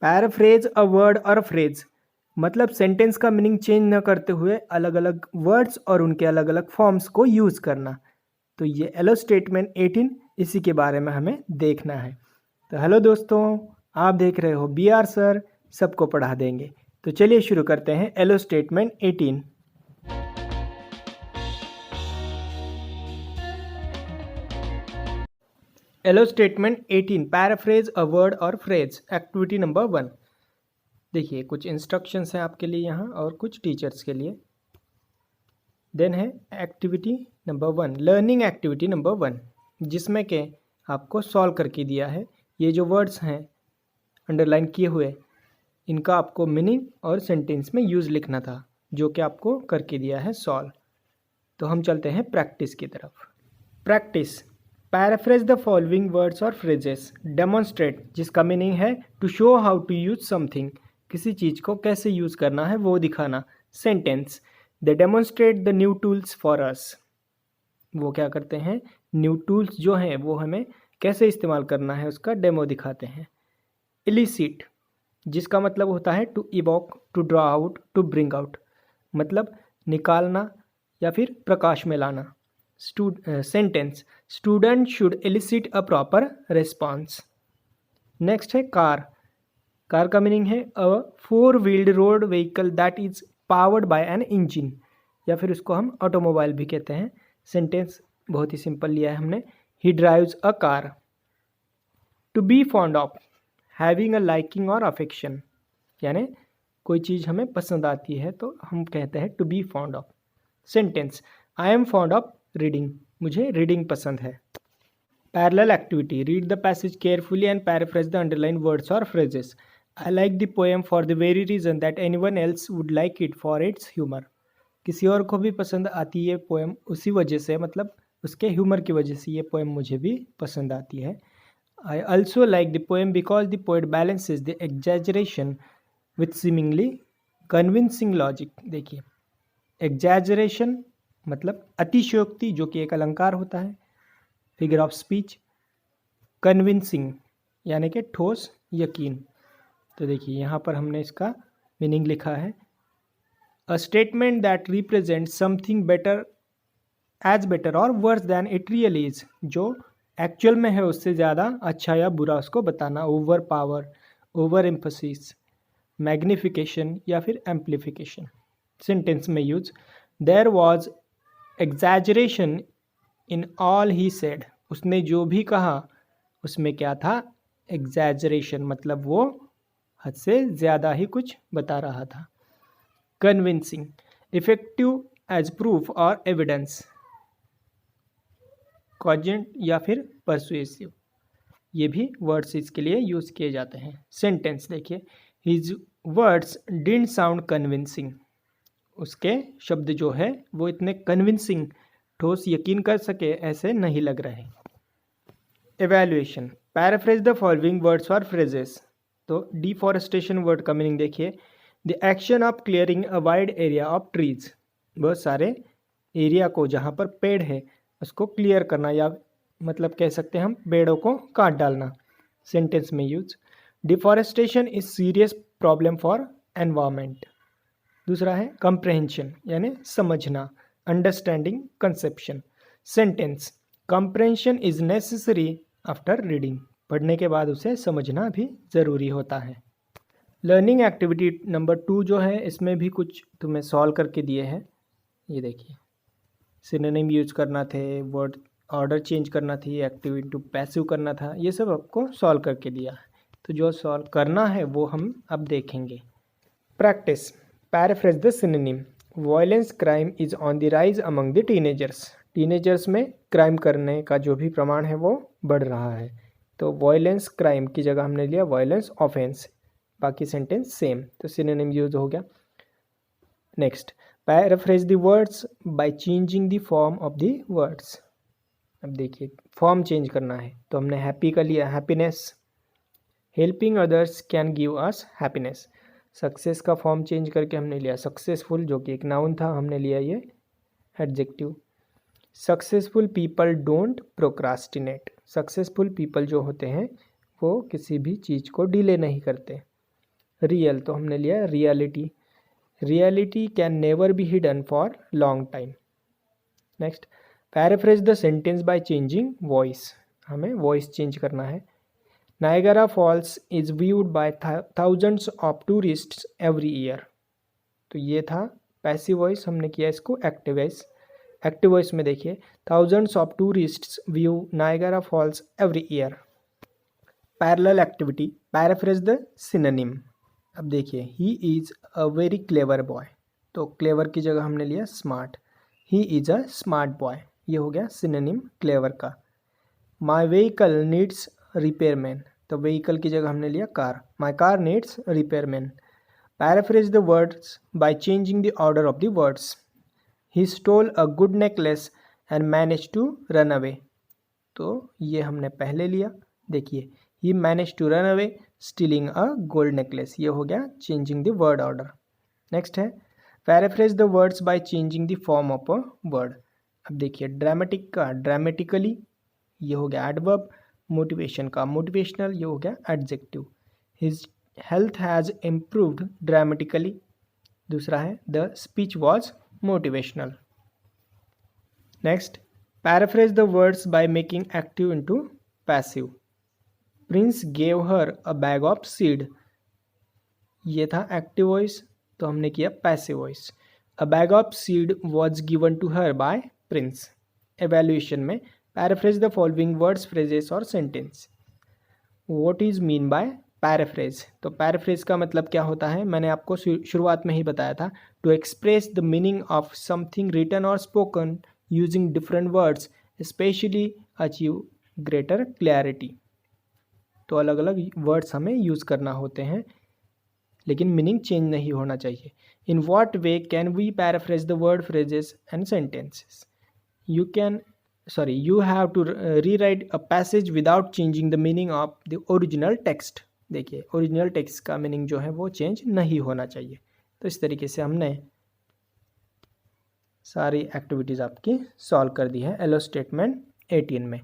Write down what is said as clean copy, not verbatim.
Paraphrase a word और phrase मतलब sentence का मीनिंग चेंज न करते हुए अलग अलग वर्ड्स और उनके अलग अलग फॉर्म्स को यूज़ करना। तो ये एलो स्टेटमेंट 18 इसी के बारे में हमें देखना है। तो हेलो दोस्तों, आप देख रहे हो बी आर सर सबको पढ़ा देंगे। तो चलिए शुरू करते हैं ELO statement 18। ELO statement 18 paraphrase a word और फ्रेज एक्टिविटी नंबर 1। देखिए कुछ इंस्ट्रक्शंस हैं आपके लिए यहाँ और कुछ टीचर्स के लिए। देन है activity number 1, learning activity number 1, जिसमें के आपको सॉल्व करके दिया है। ये जो वर्ड्स हैं अंडरलाइन किए हुए, इनका आपको मीनिंग और सेंटेंस में यूज़ लिखना था, जो कि आपको करके दिया है सॉल्व। तो हम चलते हैं प्रैक्टिस की तरफ। Practice, paraphrase the following words और फ्रेजेस। डेमोन्स्ट्रेट, जिसका मीनिंग है to show how to use something, किसी चीज़ को कैसे यूज़ करना है वो दिखाना। Sentence, they demonstrate the new tools for us, वो क्या करते हैं, न्यू टूल्स जो हैं वो हमें कैसे इस्तेमाल करना है उसका डेमो दिखाते हैं। इलिसिट, जिसका मतलब होता है to evoke, to draw out, to bring out, मतलब निकालना या फिर प्रकाश में लाना। Sentence, student should elicit a proper response. Next है कार। कार का मीनिंग है a 4 wheeled road vehicle that is powered by an engine, या फिर उसको हम ऑटोमोबाइल भी कहते हैं। सेंटेंस बहुत ही सिंपल लिया है हमने, he drives a car. To be fond of, having a liking और अफेक्शन, यानी कोई चीज़ हमें पसंद आती है तो हम कहते हैं to be fond of. Sentence, I am fond of reading, मुझे रीडिंग पसंद है। Parallel activity, read the passage carefully and paraphrase the underline words और phrases. I like the poem for the very reason that anyone else would like it for its humour. किसी और को भी पसंद आती है पोएम उसी वजह से, मतलब उसके ह्यूमर की वजह से ये पोएम मुझे भी पसंद आती है। I also like the poem because the poet balances the exaggeration with seemingly convincing logic. देखिए एग्जैजरेशन मतलब अतिशयोक्ति, जो कि एक अलंकार होता है, फिगर ऑफ स्पीच। कन्विंसिंग यानी कि ठोस यकीन। तो देखिए यहाँ पर हमने इसका मीनिंग लिखा है, a statement that represent something better as better और worse than it really is, जो एक्चुअल में है उससे ज़्यादा अच्छा या बुरा उसको बताना। Over power, over emphasis, magnification या फिर एम्प्लीफिकेशन। सेंटेंस में use, there was exaggeration in all he said, उसने जो भी कहा उसमें क्या था, एग्जैजरेशन, मतलब वो हद से ज़्यादा ही कुछ बता रहा था। कन्विंसिंग, इफेक्टिव एज प्रूफ और एविडेंस। कॉजेंट या फिर परसुएसिव, ये भी वर्ड्स इसके लिए यूज़ किए जाते हैं। सेंटेंस देखिए, his words didn't sound convincing, उसके शब्द जो है वो इतने कन्विंसिंग, ठोस यकीन कर सके ऐसे नहीं लग रहे। Evaluation, paraphrase the following words और फ्रेजेस। तो डिफॉरेस्टेशन वर्ड का मीनिंग देखिए, the action of clearing a wide area of trees, बहुत सारे एरिया को जहाँ पर पेड़ है उसको क्लियर करना, या मतलब कह सकते हैं हम पेड़ों को काट डालना। सेंटेंस में use, deforestation is serious problem for environment. दूसरा है कंप्रहेंशन यानी समझना, understanding, conception. Sentence, comprehension is necessary after reading, पढ़ने के बाद उसे समझना भी ज़रूरी होता है। लर्निंग एक्टिविटी नंबर 2 जो है, इसमें भी कुछ तुम्हें सॉल्व करके दिए हैं। ये देखिए, सिनोनिम यूज करना थे, वर्ड ऑर्डर चेंज करना थी, एक्टिव इनटू पैसिव करना था, ये सब आपको सॉल्व करके दिया है। तो जो सॉल्व करना है वो हम अब देखेंगे। Practice, paraphrase the synonym. Violence crime is on the rise among the teenagers, teenagers में क्राइम करने का जो भी प्रमाण है वो बढ़ रहा है। तो वायलेंस क्राइम की जगह हमने लिया वायलेंस ऑफेंस, बाकी सेंटेंस सेम, तो सिनोनिम यूज हो गया। Next, paraphrase the words by changing the form of the words. अब देखिए फॉर्म चेंज करना है, तो हमने हैप्पी का लिया happiness, helping others can give us happiness. Success का फॉर्म चेंज करके हमने लिया सक्सेसफुल, जो कि एक नाउन था, हमने लिया ये adjective. Successful people don't procrastinate, successful people जो होते हैं वो किसी भी चीज़ को डिले नहीं करते। रियल तो हमने लिया reality, reality can never be hidden for long time. Next, paraphrase the sentence by changing voice, हमें वॉइस चेंज करना है। Niagara Falls is viewed by thousands of tourists every year, तो ये था पैसिव वॉइस, हमने किया इसको एक्टिव वॉइस। एक्टिव वॉइस में देखिए, thousands of tourists view Niagara Falls every year. Parallel activity, paraphrase the synonym. अब देखिए, he is a very clever boy, तो क्लेवर की जगह हमने लिया smart, he is a smart boy, ये हो गया सिनोनिम क्लेवर का। माई व्हीकल नीड्स रिपेयरमैन, तो व्हीकल की जगह हमने लिया car, my car needs repairman. Paraphrase the words by changing the order of the words. He stall a good necklace and manage to run away, तो ये हमने पहले लिया। देखिए, he manage to run away stealing a gold necklace, ये हो गया changing the word order. Next है paraphrase the words by changing the form of a word. अब देखिए, ड्रामेटिक का ड्रामेटिकली, ये हो गया एडवर्ब। मोटिवेशन का मोटिवेशनल, ये हो गया adjective. His health has improved dramatically, दूसरा है the speech was motivational. Next, paraphrase the words by making active into passive. Prince gave her a bag of seed, ये था एक्टिव वॉइस, तो हमने किया passive voice. A bag of seed was given to her by prince. Evaluation में paraphrase the following words, phrases और sentence. What is mean by paraphrase, तो paraphrase का मतलब क्या होता है, मैंने आपको शुरुआत में ही बताया था। To express the meaning of something written और spoken using different words specially achieve greater clarity, तो अलग अलग वर्ड्स हमें यूज़ करना होते हैं, लेकिन मीनिंग चेंज नहीं होना चाहिए। In what way can we paraphrase the word, phrases and sentences. you have to rewrite a passage without changing the meaning of the original text। देखिए, ओरिजिनल टेक्स्ट का मीनिंग जो है वो चेंज नहीं होना चाहिए। तो इस तरीके से हमने सारी एक्टिविटीज़ आपकी सॉल्व कर दी है एलो स्टेटमेंट 18 में।